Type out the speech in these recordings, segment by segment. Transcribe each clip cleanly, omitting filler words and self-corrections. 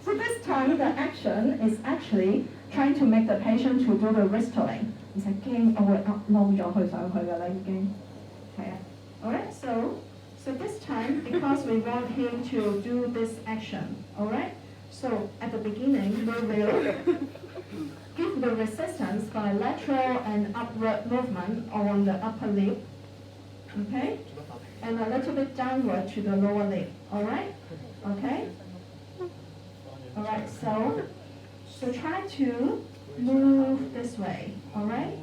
So this time the action is actually trying to make the patient to do the wristling. 其實驚我會撈咗佢上去㗎啦已經。係啊。Alright, so this time because we want him to do this action, alright? So at the beginning we will give the resistance by lateral and upward movement on the upper lip, okay? And a little bit downward to the lower lip, alright? Okay? Alright, so try to move this way, alright?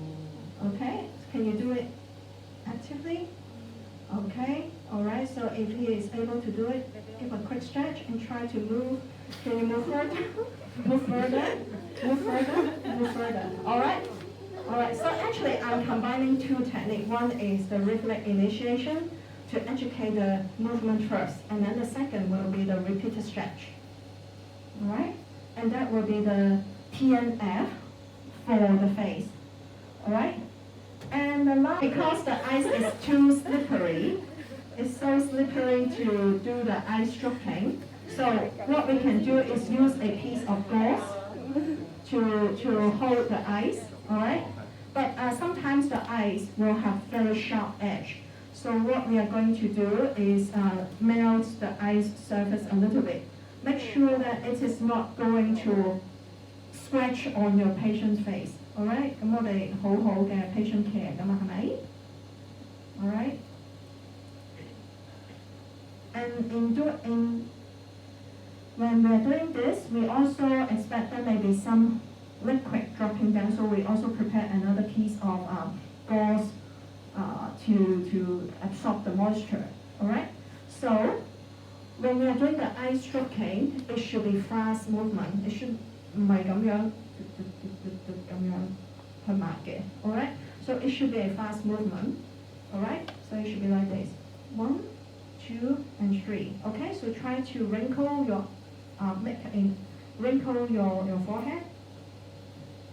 Okay? Can you do it actively? Okay, alright, so if he is able to do it, give a quick stretch and try to move. Can you move further? Move further? Move further? Move further. Alright? Alright, so actually I'm combining two techniques. One is the rhythmic initiation to educate the movement first, and then the second will be the repeated stretch. Alright? And that will be the TNF for the face. Alright? And the last, because the ice is too slippery, it's so slippery to do the ice stroking. So what we can do is use a piece of gauze to hold the ice, alright? But sometimes the ice will have very sharp edge. So what we are going to do is melt the ice surface a little bit. Make sure that it is not going to scratch on your patient's face. Alright, 咁我哋好好嘅 patient care 㗎嘛，係咪 ？Alright. And when we are doing this, we also expect there may be some liquid dropping down, so we also prepare another piece of gauze to absorb the moisture. Alright. So when we are doing the eye stroking, it should be fast movement. It should 唔係咁樣。Alright, so it should be a fast movement. Alright, so it should be like this. 1, 2, and 3. Okay, so try to wrinkle your forehead.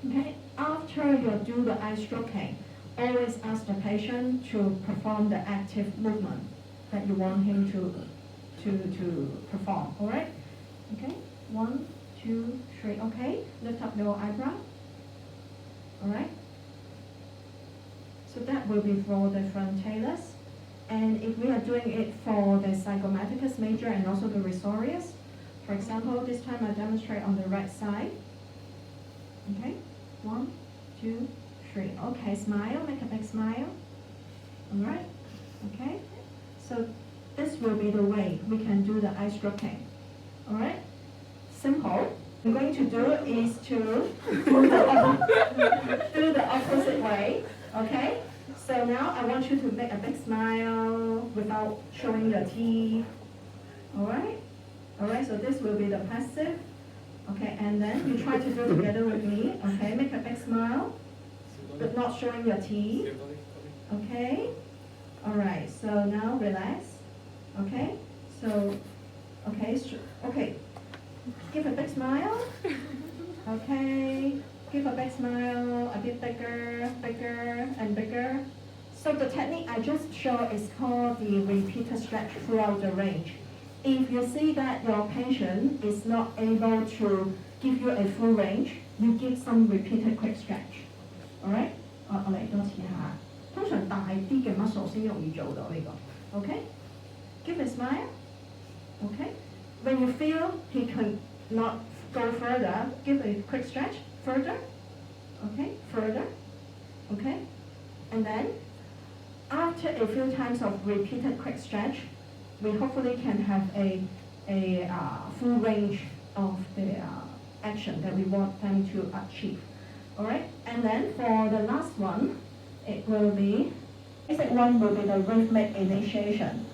Okay, after you do the eye stroking, always ask the patient to perform the active movement that you want him to perform. Alright, okay, 1, 2, 3. Okay, lift up your eyebrow. Alright. So that will be for the frontalis. And if we are doing it for the zygomaticus major and also the risorius, for example, this time I demonstrate on the right side. Okay, 1, 2, 3. Okay, smile, make a big smile. Alright, okay. So this will be the way we can do the eye stroking. Alright. Simple. What I'm going to do is to do the opposite way, okay? So now I want you to make a big smile without showing your teeth, alright? Alright, so this will be the passive, okay? And then you try to do it together with me, okay? Make a big smile, but not showing your teeth, okay? Alright, so now relax, okay? So, okay. Give a big smile. Okay. Give a big smile, a bit bigger, bigger, and bigger. So the technique I just showed is called the repeated stretch throughout the range. If you see that your patient is not able to give you a full range, you give some repeated quick stretch. Alright? 我嚟多次下。通常大啲嘅 muscle 先容易做到呢個。Okay? Give a smile. Okay? When you feel he can not go further, give a quick stretch, further, okay, further, okay, and then after a few times of repeated quick stretch, we hopefully can have a full range of the action that we want them to achieve. Alright, and then for the last one, it will be, basic one will be the rhythmic initiation.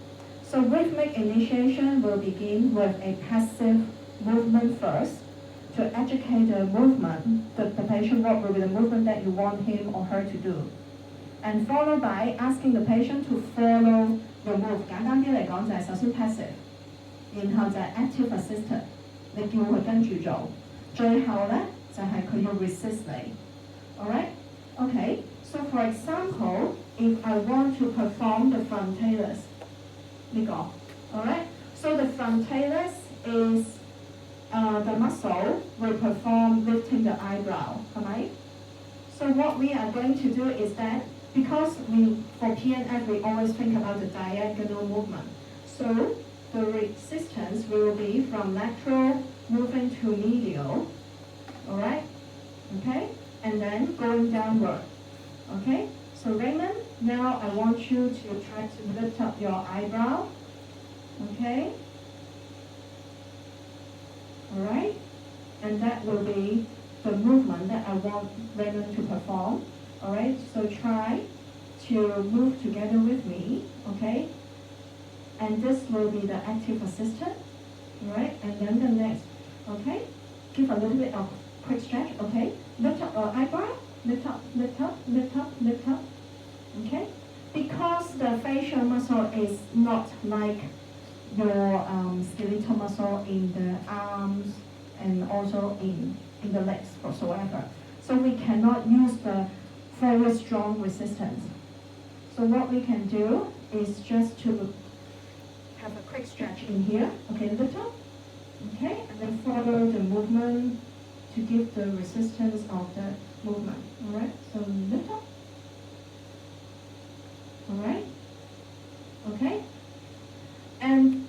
So rhythmic initiation will begin with a passive movement first to educate the movement, the patient what will be the movement that you want him or her to do. And followed by asking the patient to follow your move. 簡單啲嚟講就係首先 passive，然後就係 active assisted，你叫佢跟住做，最後咧就係佢要 resist 你。Alright? Okay. So for example, if I want to perform the frontalis, 呢個 alright? So the frontalis is the muscle will perform lifting the eyebrow, right? So what we are going to do is that, because for PNF we always think about the diagonal movement. So the resistance will be from lateral moving to medial, all right? Okay, and then going downward. Okay, so Raymond, now I want you to try to lift up your eyebrow. Okay, all right, and that will be the movement that I want Raymond to perform. All right, so try to move together with me. Okay, and this will be the active assistant. All right, and then the next. Okay, give a little bit of quick stretch. Okay, lift up your eyebrow. Lift up, lift up, lift up, lift up. Okay, because the facial muscle is not like your skeletal muscle in the arms and also in the legs whatsoever. So we cannot use the very strong resistance. So what we can do is just to have a quick stretch in here. Okay, lift up. Okay, and then follow the movement to give the resistance of the movement. All right, so lift up. All right, okay. And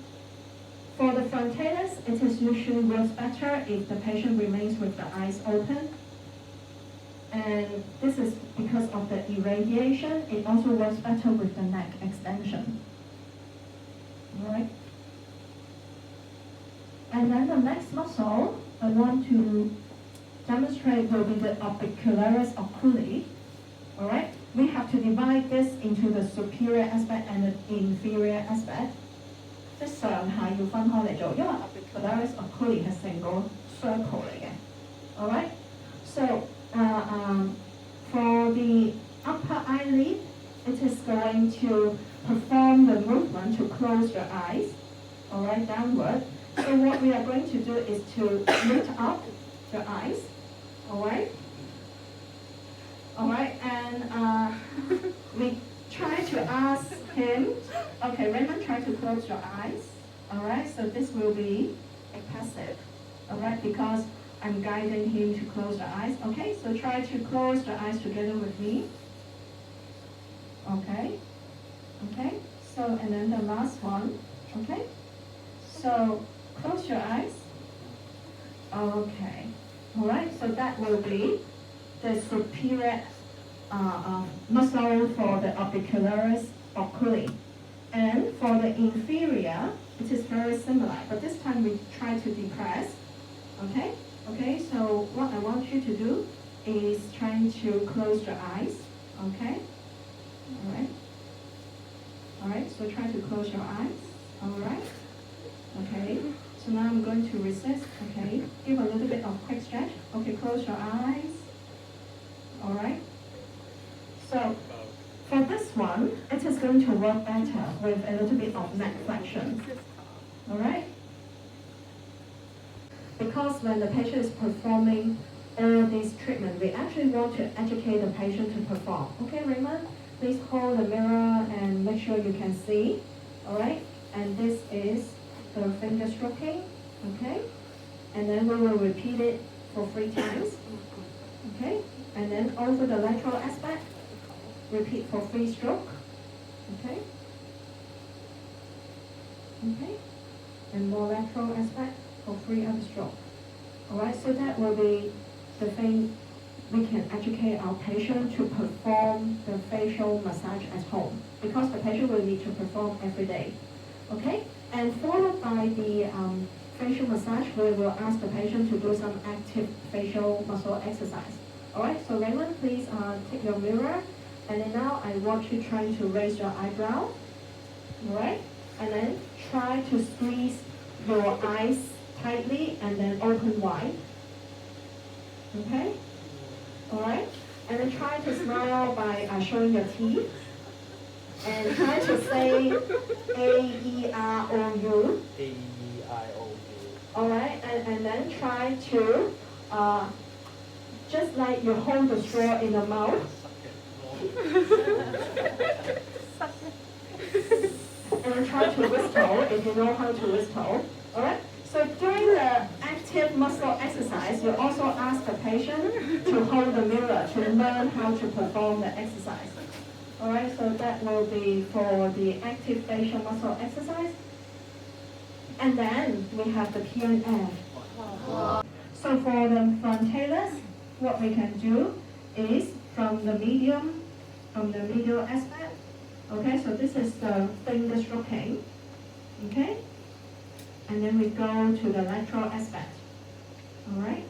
for the frontalis, it is usually works better if the patient remains with the eyes open. And this is because of the irradiation. It also works better with the neck extension. All right. And then the next muscle I want to demonstrate will be the orbicularis oculi. All right. We have to divide this into the superior aspect and the inferior aspect. 即上下要分開嚟做，因為 orbicularis oculi 係成個 circle 嚟嘅。All right. So for the upper eyelid, it is going to perform the movement to close your eyes. All right, downward. So what we are going to do is to lift up your eyes. All right. All right, and we try to ask him, okay, Raymond, try to close your eyes. All right, so this will be a passive. All right, because I'm guiding him to close the eyes. Okay, so try to close the eyes together with me. Okay, okay, so, and then the last one, okay? So, close your eyes. Okay, all right, so that will be the superior muscle for the orbicularis oculi. And for the inferior, it is very similar, but this time we try to depress. Okay? Okay, so what I want you to do is trying to close your eyes. Okay? Alright. Alright, so try to close your eyes. Alright. Okay. So now I'm going to resist. Okay. Give a little bit of quick stretch. Okay, close your eyes. Alright. So for this one, it is going to work better with a little bit of neck flexion. Alright? Because when the patient is performing all this treatment, we actually want to educate the patient to perform. Okay, Raymond? Please hold the mirror and make sure you can see. Alright? And this is the finger stroking. Okay? And then we will repeat it for 3 times. Okay? And then over the lateral aspect, repeat for 3 strokes. Okay? Okay? And more lateral aspect for 3 other strokes. Alright, so that will be the thing we can educate our patient to perform the facial massage at home, because the patient will need to perform every day. Okay? And followed by the facial massage, we will ask the patient to do some active facial muscle exercise. Alright, so Raymond, please take your mirror, and then now I want you trying to raise your eyebrow. Alright? And then try to squeeze your eyes tightly and then open wide. Okay? Alright? And then try to smile by showing your teeth. And try to say A-E-R-O-U. A-E-I-O-U. Alright? And then try to, just like you hold the straw in the mouth. And then try to whistle if you know how to whistle. Alright? So muscle exercise, we also ask the patient to hold the mirror to learn how to perform the exercise. All right, so that will be for the active facial muscle exercise. And then we have the PNF. So for the frontalis, what we can do is from the medial aspect. Okay, so this is the finger stroking. Okay, and then we go to the lateral aspect. All right,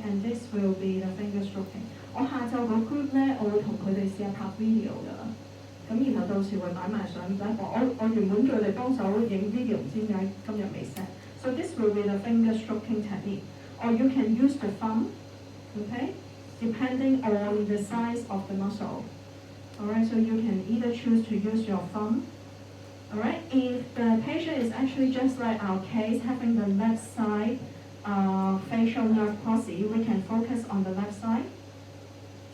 and this will be the finger stroking. 我下晝個 group 咧，我會同佢哋試下拍 video 㗎。咁然後到時會擺埋相。我原本叫佢哋幫手影 video，唔知點解今日未 set。So this will be the finger stroking technique, or you can use the thumb, okay, depending on the size of the muscle. Alright, so you can either choose to use your thumb. Alright, if the patient is actually just like our case, having the left side facial nerve palsy, we can focus on the left side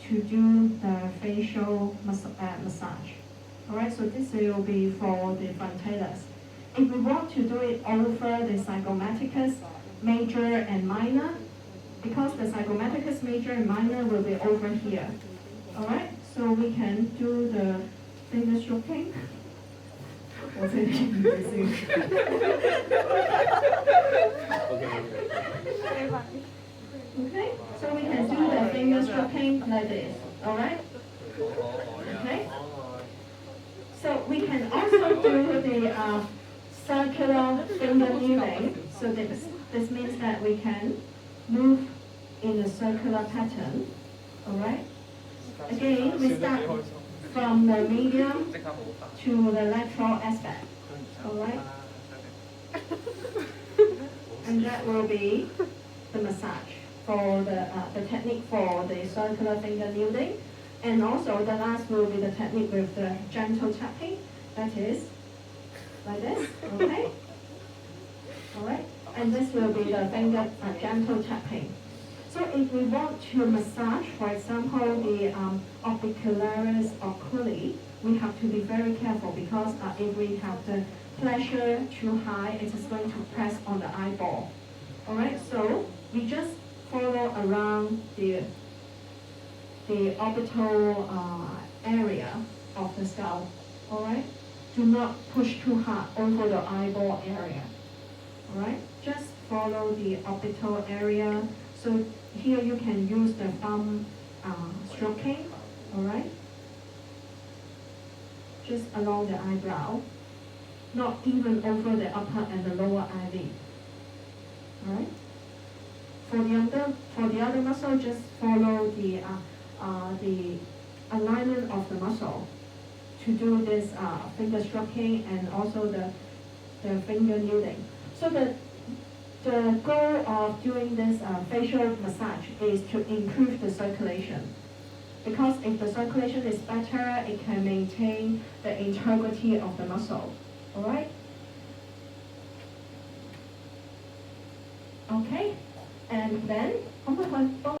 to do the facial massage. Alright, so this will be for the frontalis. If we want to do it over the zygomaticus major and minor, because the zygomaticus major and minor will be over here. Alright, so we can do the finger stroking. Okay, so we can do the finger stroking like this. Alright? Okay? So we can also do the circular finger kneeling. So this means that we can move in a circular pattern. Alright? Again, we start from the medium to the lateral aspect. Alright? And that will be the massage for the technique for the circular finger kneeling. And also the last will be the technique with the gentle tapping. That is like this, okay? Alright? And this will be the finger gentle tapping. So if we want to massage, for example, the orbicularis oculi, we have to be very careful because if we have the pressure too high, it is going to press on the eyeball. Alright, so we just follow around the orbital area of the skull. Alright? Do not push too hard over the eyeball area. Alright? Just follow the orbital area. So here you can use the thumb stroking. Alright? Just along the eyebrow. Not even over the upper and the lower eyelid. Alright? For the other muscle, just follow the alignment of the muscle to do this finger stroking and also the finger kneeling. So the goal of doing this facial massage is to improve the circulation. Because if the circulation is better, it can maintain the integrity of the muscle. Alright? Okay? And then,